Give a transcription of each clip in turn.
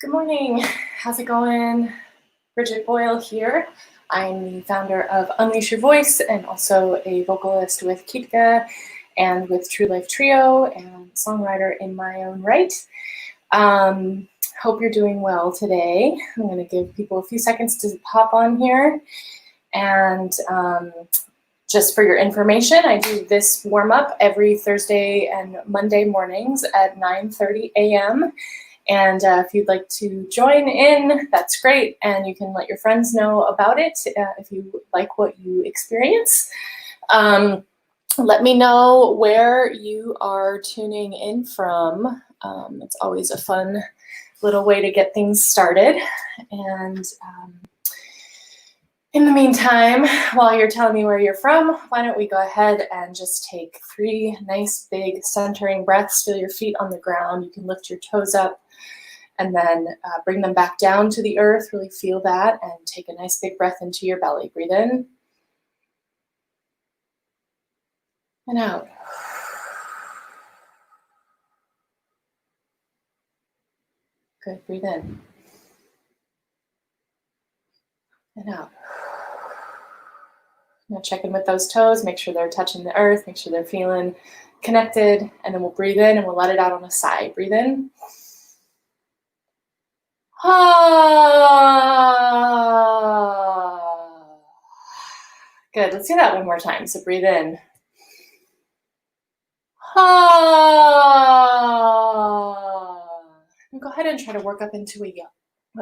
Good morning. How's it going? Briget Boyle here. I'm the founder of Unleash Your Voice and also a vocalist with Kitka and with True Life Trio and songwriter in my own right. Hope you're doing well today. I'm going to give people a few seconds to hop on here. And just for your information, I do this warm-up every Thursday and Monday mornings at 9:30 a.m. And if you'd like to join in, that's great. And you can let your friends know about it if you like what you experience. Let me know where you are tuning in from. It's always a fun little way to get things started. And in the meantime, while you're telling me where you're from, why don't we go ahead and just take 3 nice big centering breaths. Feel your feet on the ground. You can lift your toes up and then bring them back down to the earth. Really feel that and take a nice big breath into your belly. Breathe in and out. Good, breathe in and out. Now check in with those toes, make sure they're touching the earth, make sure they're feeling connected, and then we'll breathe in and we'll let it out on a sigh. Breathe in. Good, let's do that one more time. So breathe in. And go ahead and try to work up into a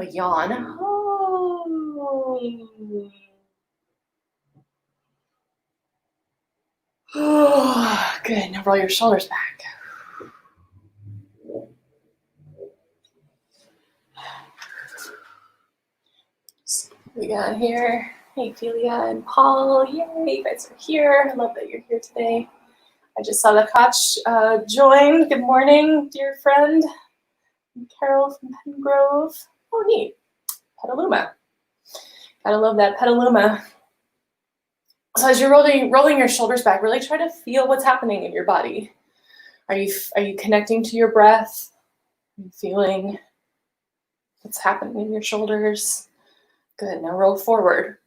yawn. Good, now roll your shoulders back. So we got here, hey Ophelia and Paul, yay, you guys are here. I love that you're here today. I just saw the Koch join. Good morning, dear friend. Carol from Pengrove. Oh, neat. Petaluma. Gotta love that Petaluma. So as you're rolling your shoulders back, really try to feel what's happening in your body. Are you connecting to your breath? Are you feeling what's happening in your shoulders? Good. Now roll forward.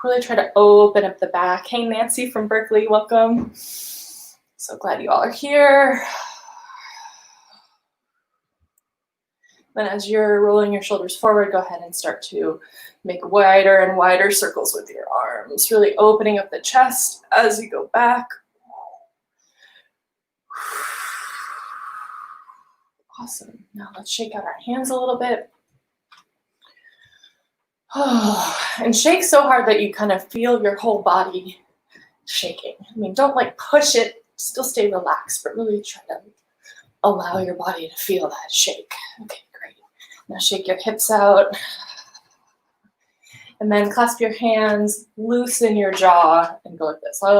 Really try to open up the back. Hey, Nancy from Berkeley, welcome. So glad you all are here. Then as you're rolling your shoulders forward, go ahead and start to make wider and wider circles with your arms, really opening up the chest as you go back. Awesome. Now let's shake out our hands a little bit. And shake so hard that you kind of feel your whole body shaking. I mean, don't like push it, still stay relaxed, but really try to allow your body to feel that shake. Okay, great. Now shake your hips out. And then clasp your hands, loosen your jaw, and go like this. Let's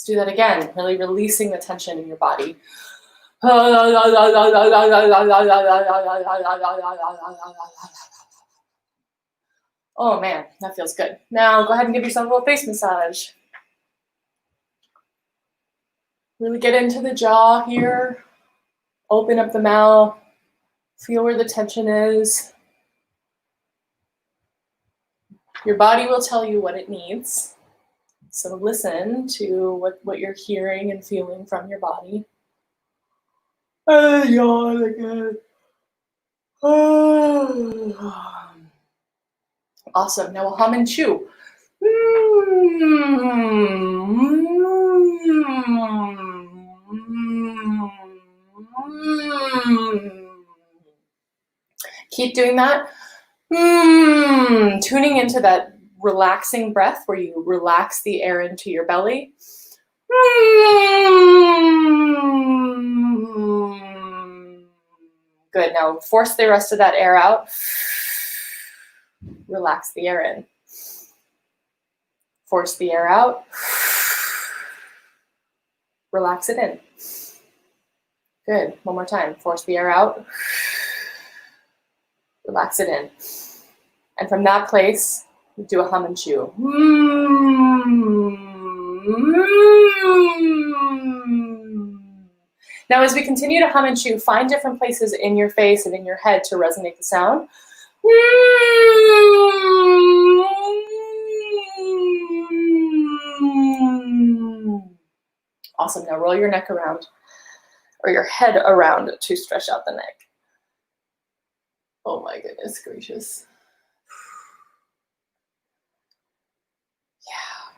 do that again, really releasing the tension in your body. Oh man, that feels good. Now go ahead and give yourself a little face massage. Really get into the jaw here. Open up the mouth. Feel where the tension is. Your body will tell you what it needs. So listen to what you're hearing and feeling from your body. Yawn again. Awesome. Now we'll hum and chew. Keep doing that. Tuning into that relaxing breath where you relax the air into your belly. Good. Now force the rest of that air out. Relax the air in. Force the air out. Relax it in. Good. One more time. Force the air out. Relax it in. And from that place, do a hum and chew. Now, as we continue to hum and chew, find different places in your face and in your head to resonate the sound. Awesome. Now roll your neck around, or your head around, to stretch out the neck. Oh my goodness gracious. Yeah.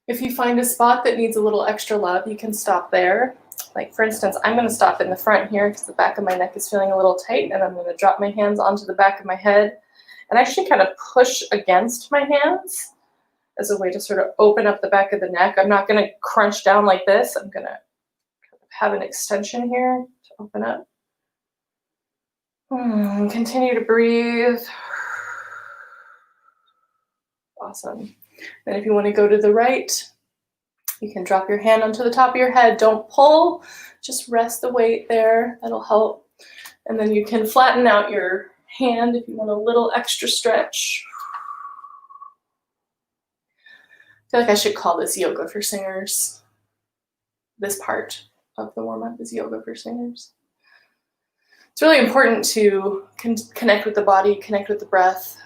If you find a spot that needs a little extra love, you can stop there. Like for instance, I'm going to stop in the front here because the back of my neck is feeling a little tight, and I'm going to drop my hands onto the back of my head and actually kind of push against my hands as a way to sort of open up the back of the neck. I'm not going to crunch down like this. I'm going to have an extension here to open up. Continue to breathe. Awesome. Then if you want to go to the right, you can drop your hand onto the top of your head. Don't pull, just rest the weight there. That'll help. And then you can flatten out your hand if you want a little extra stretch. I feel like I should call this yoga for singers. This part of the warm-up is yoga for singers. It's really important to connect with the body, connect with the breath.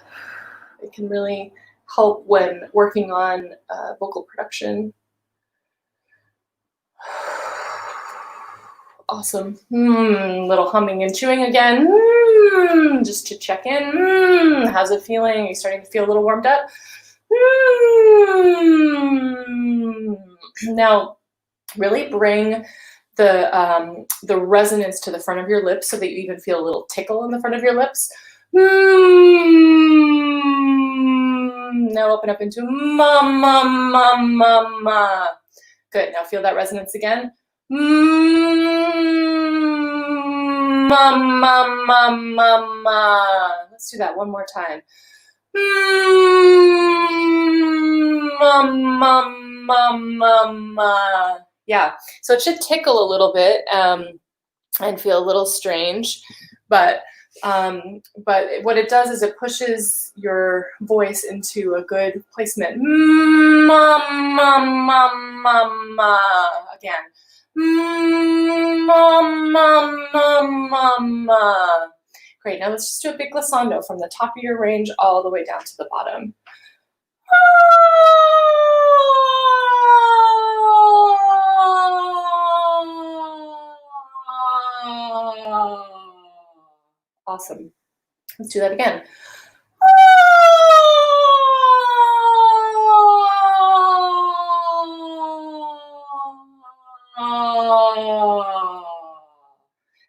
It can really help when working on vocal production. Awesome. Little humming and chewing again. Just to check in. How's it feeling? Are you starting to feel a little warmed up? Now, really bring the resonance to the front of your lips so that you even feel a little tickle in the front of your lips. Now open up into ma, ma, ma, ma, ma. Good. Now feel that resonance again. Ma, ma, ma, ma, ma. Let's do that one more time. Ma, ma, ma, ma, ma. Yeah, so it should tickle a little bit and feel a little strange, but what it does is it pushes your voice into a good placement. Ma, ma, ma, ma, ma. Again. Ma, ma, ma, ma, ma. Great, now let's just do a big glissando from the top of your range all the way down to the bottom. Awesome. Let's do that again.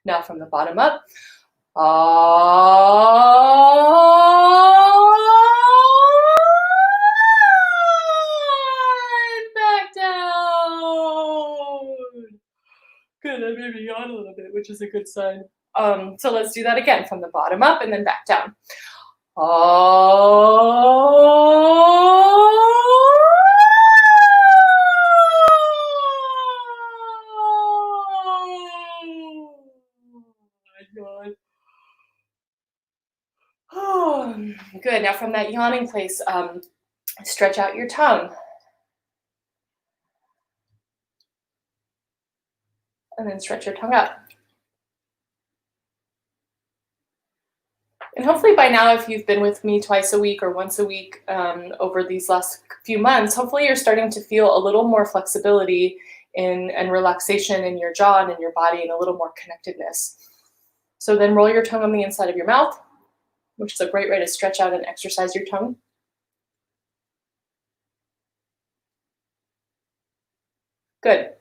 Now from the bottom up. And back down. Good, I maybe yawn a little bit, which is a good sign. So let's do that again from the bottom up and then back down. Good. Now from that yawning place, stretch out your tongue. And then stretch your tongue up. And hopefully by now, if you've been with me twice a week or once a week over these last few months, hopefully you're starting to feel a little more flexibility and relaxation in your jaw and in your body and a little more connectedness. So then roll your tongue on the inside of your mouth, which is a great way to stretch out and exercise your tongue. Good.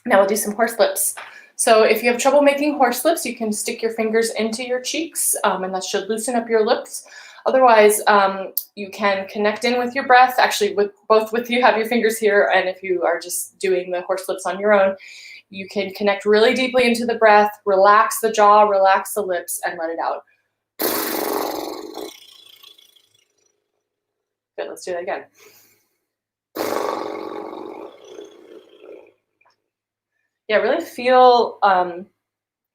Now we'll do some horse lips. So if you have trouble making horse lips, you can stick your fingers into your cheeks, and that should loosen up your lips. Otherwise, you can connect in with your breath. Actually, with you have your fingers here, and if you are just doing the horse lips on your own, you can connect really deeply into the breath, relax the jaw, relax the lips, and let it out. Good, let's do that again. Yeah, really feel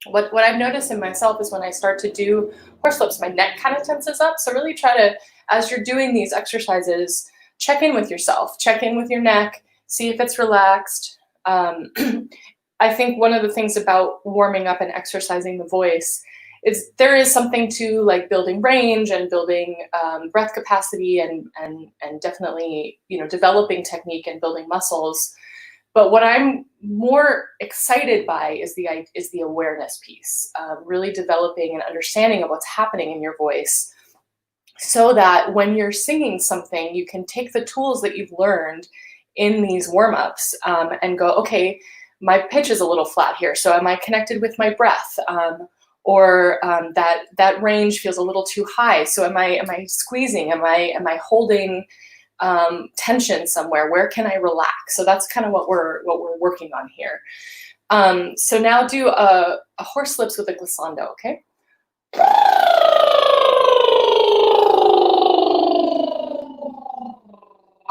what I've noticed in myself is when I start to do horse lips, my neck kind of tenses up. So really try to, as you're doing these exercises, check in with yourself, check in with your neck, see if it's relaxed. I think one of the things about warming up and exercising the voice is there is something to like building range and building breath capacity and definitely, you know, developing technique and building muscles. But what I'm more excited by is the awareness piece, really developing an understanding of what's happening in your voice, so that when you're singing something, you can take the tools that you've learned in these warm-ups and go, okay, my pitch is a little flat here, so am I connected with my breath? Or that range feels a little too high, so am I squeezing? Am I holding tension somewhere? Where can I relax? So that's kind of what we're working on here. So now do a horse lips with a glissando, okay?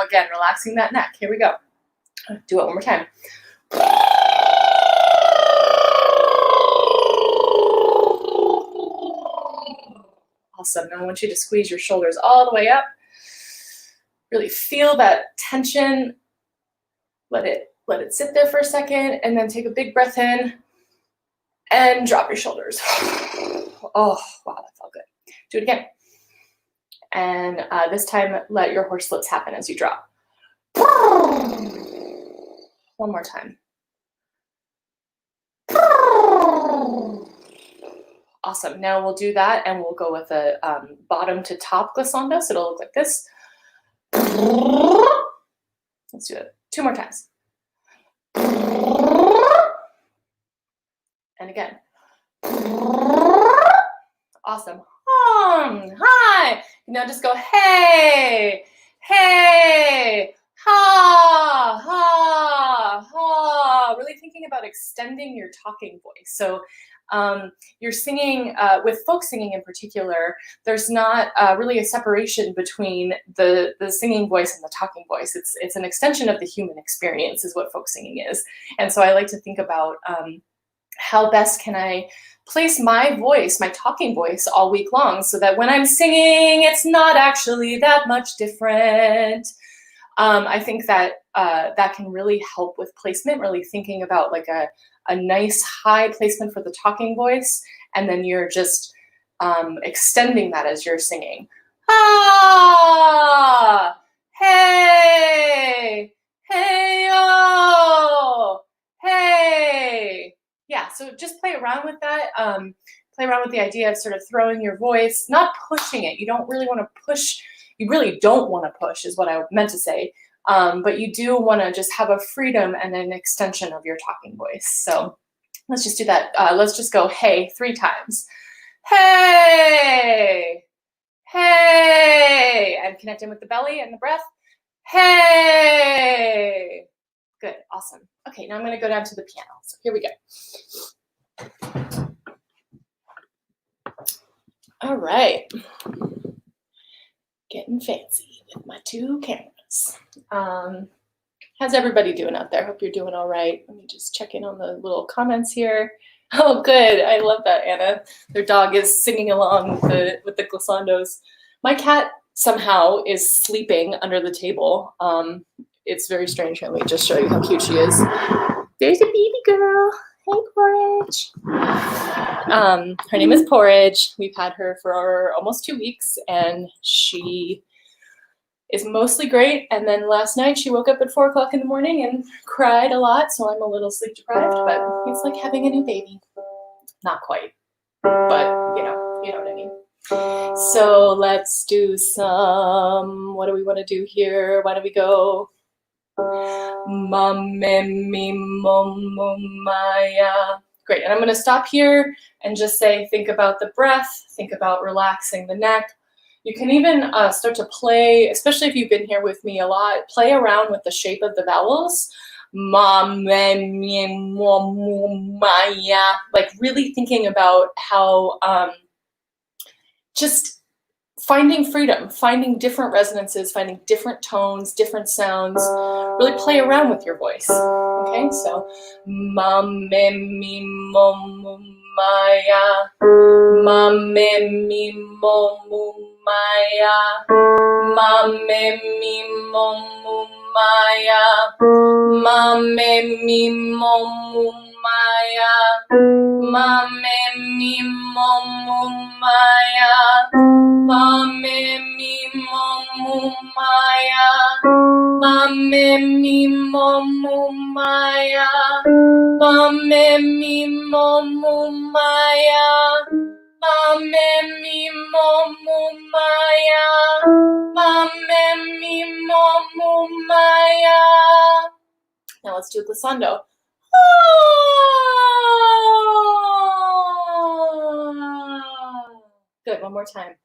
Again, relaxing that neck. Here we go. Do it one more time. Awesome. Now I want you to squeeze your shoulders all the way up. Really feel that tension. Let it sit there for a second, and then take a big breath in and drop your shoulders. Oh, wow, that felt good. Do it again. And this time, let your horse lips happen as you drop. One more time. Awesome. Now we'll do that, and we'll go with a bottom to top glissando. So it'll look like this. Let's do it 2 more times. And again. Awesome. Hi. Now just go, hey, hey, ha, ha, ha. Really thinking about extending your talking voice. So you're singing, with folk singing in particular, there's not really a separation between the singing voice and the talking voice. It's an extension of the human experience is what folk singing is. And so I like to think about how best can I place my voice, my talking voice, all week long, so that when I'm singing, it's not actually that much different. I think that that can really help with placement, really thinking about like a nice high placement for the talking voice, and then you're just extending that as you're singing. Ah, hey, hey, oh, hey. Yeah, so just play around with that. Play around with the idea of sort of throwing your voice, not pushing it. You don't really want to push. You really don't want to push is what I meant to say. But you do want to just have a freedom and an extension of your talking voice. So let's just do that. Let's just go, hey, 3 times. Hey, hey, and connecting with the belly and the breath. Hey. Good, awesome. Okay, now I'm going to go down to the piano. So here we go. All right. Getting fancy with my 2 cameras. How's everybody doing out there? Hope you're doing all right. Let me just check in on the little comments here. Oh, good. I love that, Anna. Their dog is singing along with the glissandos. My cat somehow is sleeping under the table. It's very strange. Let me just show you how cute she is. There's a baby girl. Hey, Porridge. Her name is Porridge. We've had her for almost 2 weeks, and she is mostly great. And then last night she woke up at 4 o'clock in the morning and cried a lot, so I'm a little sleep deprived, but it's like having a new baby. Not quite, but you know what I mean. So let's do some, what do we want to do here? Why don't we go ma-me-me mo-mo-maya. Great, and I'm going to stop here and just say, think about the breath, think about relaxing the neck. You can even start to play, especially if you've been here with me a lot, play around with the shape of the vowels. Ma-me-me-mo-mo-maya. Like really thinking about how just finding freedom, finding different resonances, finding different tones, different sounds. Really play around with your voice. Okay, so ma-me-me-mo-mo-maya. maya. Mame mi momu maya. Mame mi momu maya. Mame mi momu maya. Mame mi momu maya. Mame mi momu maya. Mame mi momu maya. Mame mi momu maya. Mame mi momu maya. Mame mi momu maya. Now let's do glissando. Good, one more time.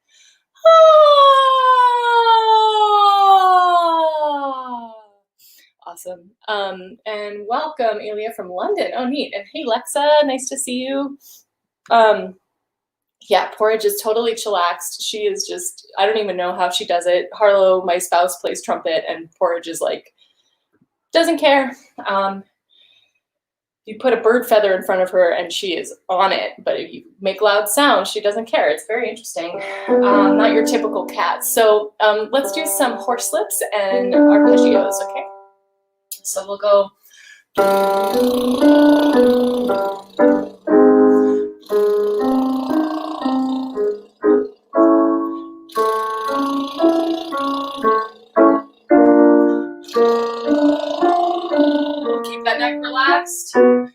Awesome. And welcome, Elia from London. Oh, neat. And hey, Lexa, nice to see you. Yeah, Porridge is totally chillaxed. She is just, I don't even know how she does it. Harlow, my spouse, plays trumpet, and Porridge is like, doesn't care. You put a bird feather in front of her and she is on it, but if you make loud sounds, she doesn't care. It's very interesting. Not your typical cat. So let's do some horselips and arpeggios, okay? So we'll go. Keep that neck relaxed. I'm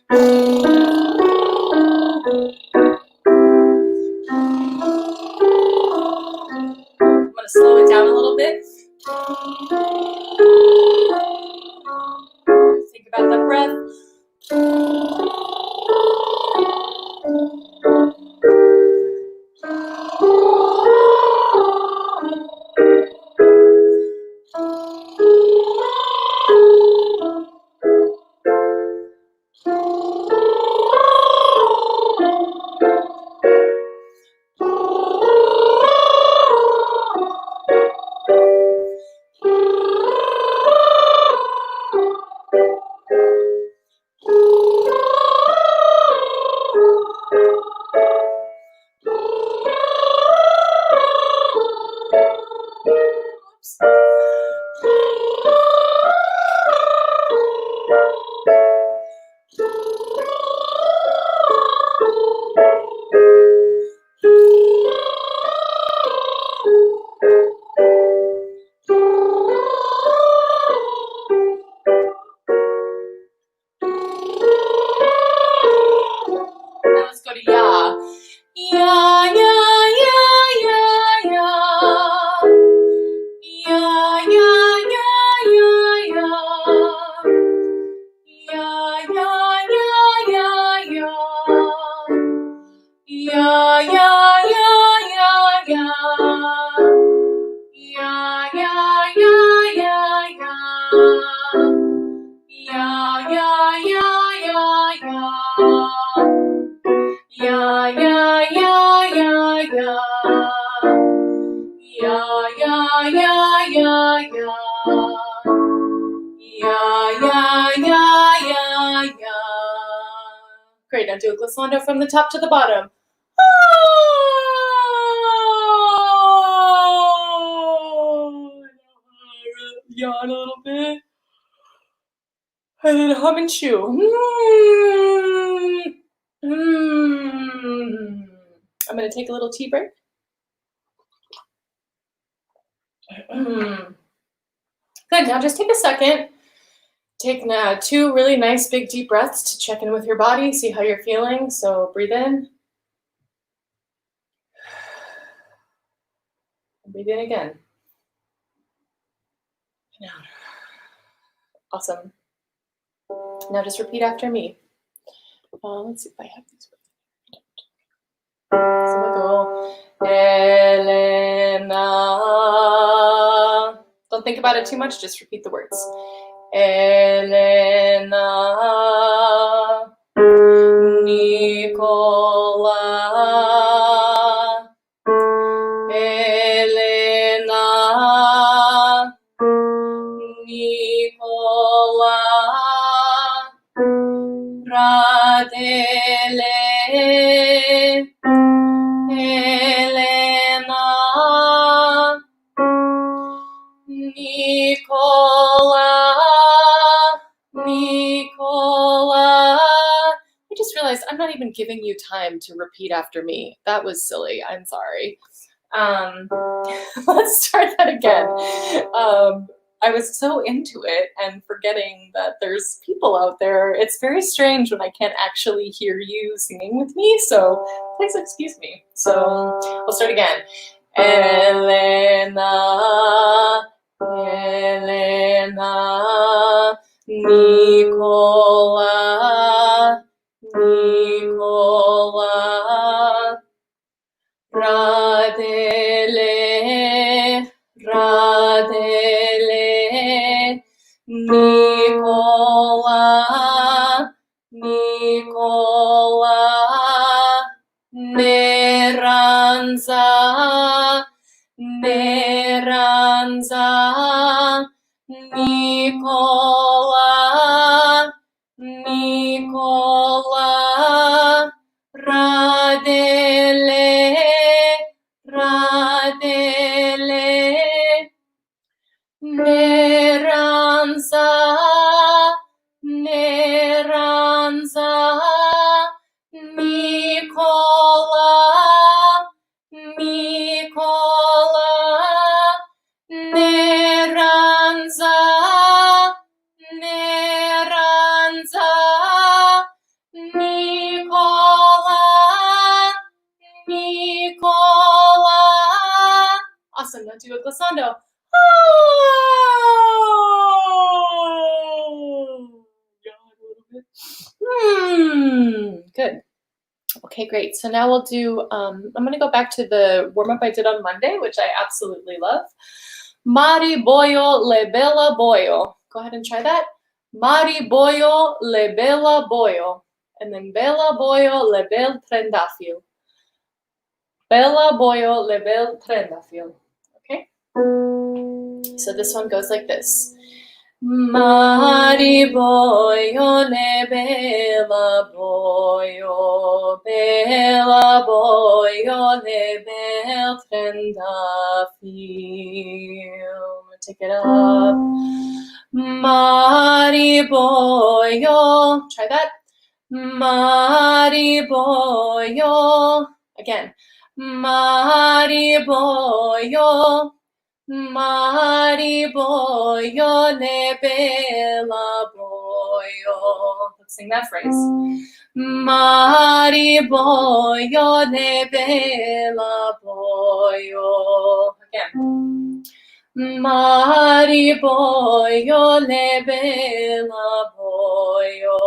going to slow it down a little bit. Think about that breath. Great, now do a glissando from the top to the bottom. Yawn a little bit. And then hum and chew. I'm going to take a little tea break. Good, now just take a second. Take now 2 really nice big deep breaths to check in with your body, see how you're feeling. So breathe in. Breathe in again. And out. Awesome. Now just repeat after me. Let's see if I have these. So we'll go, Elena. Don't think about it too much, just repeat the words. Elena, Nicola, Elena, Nicola, Radele, Nicola. I just realized I'm not even giving you time to repeat after me. That was silly. I'm sorry. Let's start that again. I was so into it and forgetting that there's people out there. It's very strange when I can't actually hear you singing with me, so please excuse me. So we'll start again. Elena, Elena, Nicola, Nicola, Radele, Radele, Nicola, Nicola, Neranza, Neranza, Nicola, Nicola, Radele, Radele, Neranza, Neranza, Nicola, Nicola, Neranza, Neranza, Nicola, Nicola. Awesome. Now do a glissando. Good. Okay, great. So now we'll do, I'm going to go back to the warm-up I did on Monday, which I absolutely love. Mari boyo le bella boyo. Go ahead and try that. Mari boyo le bella boyo. And then bella boyo le bel trendafil. Bella boyo le bel trendafil. Okay? So this one goes like this. Mari boyo le bella boyo, bella boyo le bel trendafil. Take it up. Mari boyo. Try that. Mari boyo. Again. Mari boyo. Mari boyo le bella boyo. Let's sing that phrase. Mari boyo le bella boyo. Again. Mari boyo le bella boyo.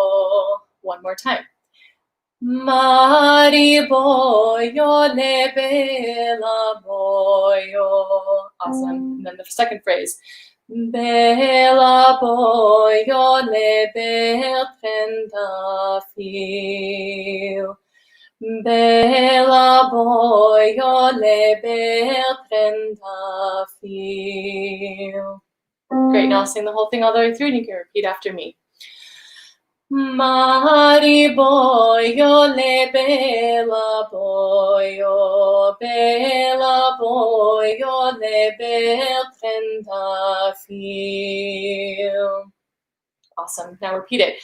One more time. Mari boyo le bella boyo. Awesome. And then the second phrase. Bella boyo le bel trendafil. Bella boyo le bel trendafil. Great. Now I'll sing the whole thing all the way through and you can repeat after me. Mari boyo le bella boyo, bella boyo le bel trendafil. Awesome. Now repeat it.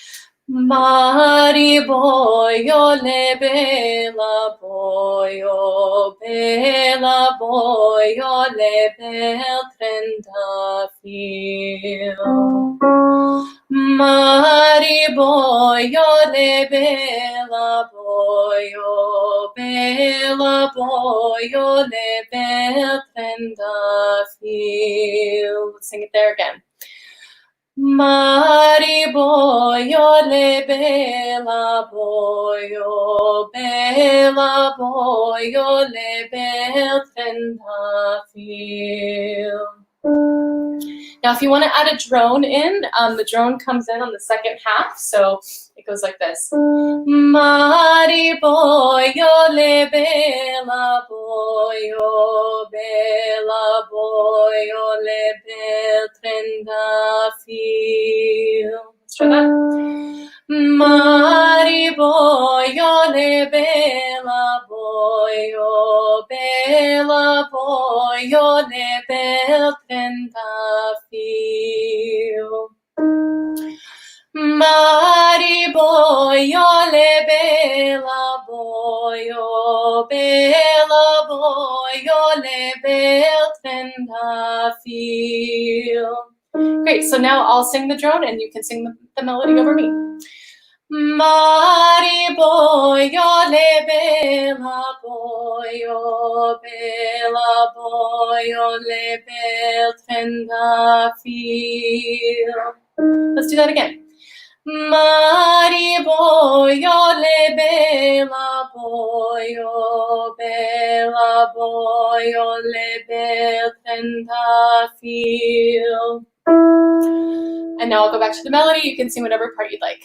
Mari boyo le bella boyo, bella boyo le bel trendafil. Mari boyo le bella boyo, bella boyo le bel trendafil. Let's sing it there again. Mari boyo le bella boyo, bella boyo le bel trendafil. Now, if you want to add a drone in, the drone comes in on the second half, so it goes like this. Mari boyo le bella boyo, bella boyo le bel trendafil. Let's try that. Mari boyo le bella boyo, bella boyo le bel trendafil. bella boyo, le bel trendafil. Great, so now I'll sing the drone and you can sing the melody over me. Mari boyo, le bella boyo, le bel trendafil. Let's do that again. Mari boyo, le bella boyo, le bel trendafil. And now I'll go back to the melody. You can sing whatever part you'd like.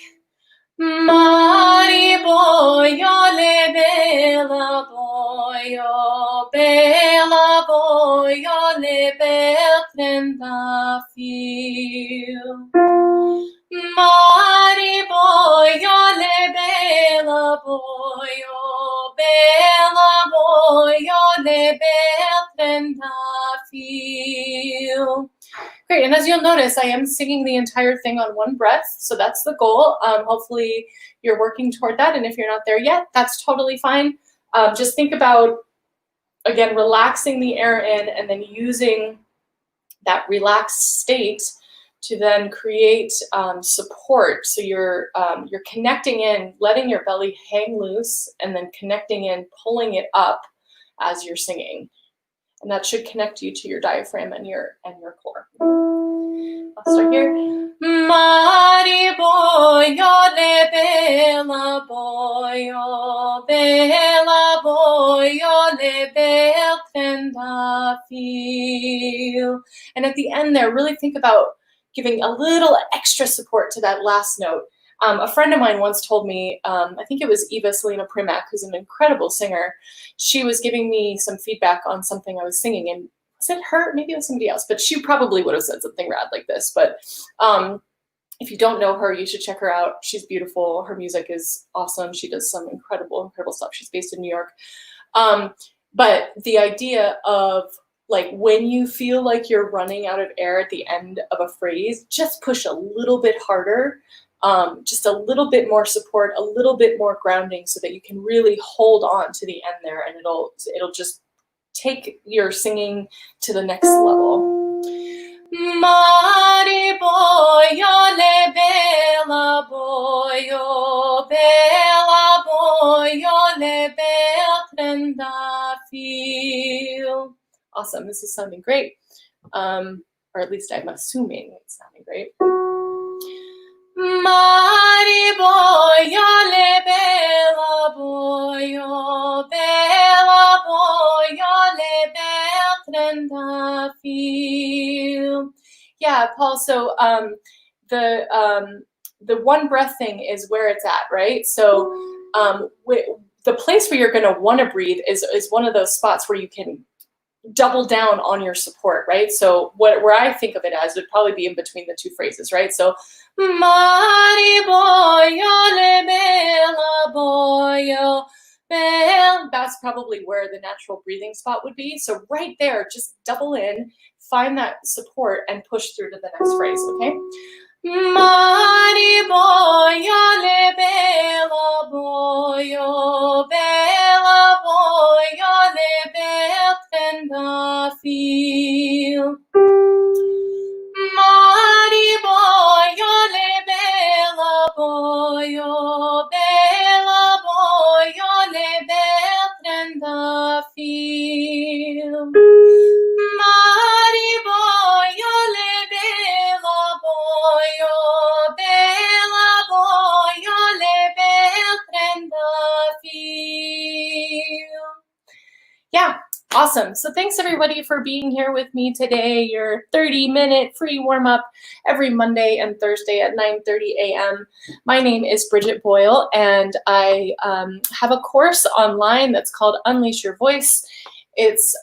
Mari boyo, le bella boyo, le bel trendafil. Mari boyo, le bella boyo, le bel trendafil. Great, and as you'll notice, I am singing the entire thing on one breath, so that's the goal. Hopefully you're working toward that, and if you're not there yet, that's totally fine. Just think about, again, relaxing the air in and then using that relaxed state to then create support. So you're connecting in, letting your belly hang loose, and then connecting in, pulling it up as you're singing. And that should connect you to your diaphragm and your core. I'll start here. Mari boyo, le bella boyo, le bel trendafil. And at the end there, really think about giving a little extra support to that last note. A friend of mine once told me, I think it was Eva Selena Primack, who's an incredible singer. She was giving me some feedback on something I was singing, and was it her? Maybe it was somebody else, but she probably would have said something rad like this. But if you don't know her, you should check her out. She's beautiful. Her music is awesome. She does some incredible stuff. She's based in New York. But the idea of, like, when you feel like you're running out of air at the end of a phrase, just push a little bit harder. Just a little bit more support, a little bit more grounding, so that you can really hold on to the end there, and it'll just take your singing to the next level. Mari boyo, le bella boyo, le bel trendafil. Awesome, this is sounding great. Or at least I'm assuming it's sounding great. Mari boyo, le bella boyo, le bel trendafil. Yeah, Paul, so the one breath thing is where it's at, right? So the place where you're gonna wanna breathe is one of those spots where you can double down on your support, right? So where I think of it as would probably be in between the two phrases, right? So Mari boyo, le bella boyo, that's probably where the natural breathing spot would be. So right there, just double in, find that support, and push through to the next phrase, okay? Mari boyo, le bella boyo, le bel trendafil. Mari boyo, le bella boyo, le bel trendafil. Mari boyo, le bella boyo, le bel trendafil. Yeah, awesome. So thanks everybody for being here with me today. Your 30-minute free warm-up every Monday and Thursday at 9:30 a.m. My name is Briget Boyle, and I have a course online that's called Unleash Your Voice. It's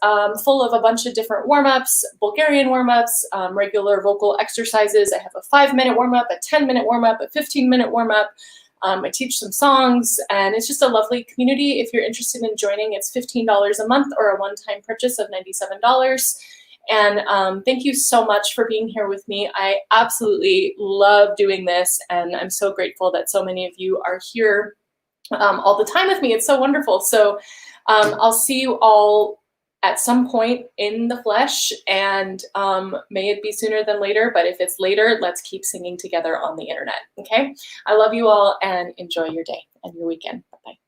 full of a bunch of different warm-ups, Bulgarian warm-ups, regular vocal exercises. I have a 5-minute warm-up, a 10-minute warm-up, a 15-minute warm-up. I teach some songs, and it's just a lovely community. If you're interested in joining, it's $15 a month or a one-time purchase of $97. And thank you so much for being here with me. I absolutely love doing this, and I'm so grateful that so many of you are here all the time with me. It's so wonderful. So I'll see you all at some point in the flesh, and may it be sooner than later, but if it's later, let's keep singing together on the internet, okay? I love you all, and enjoy your day and your weekend. Bye-bye.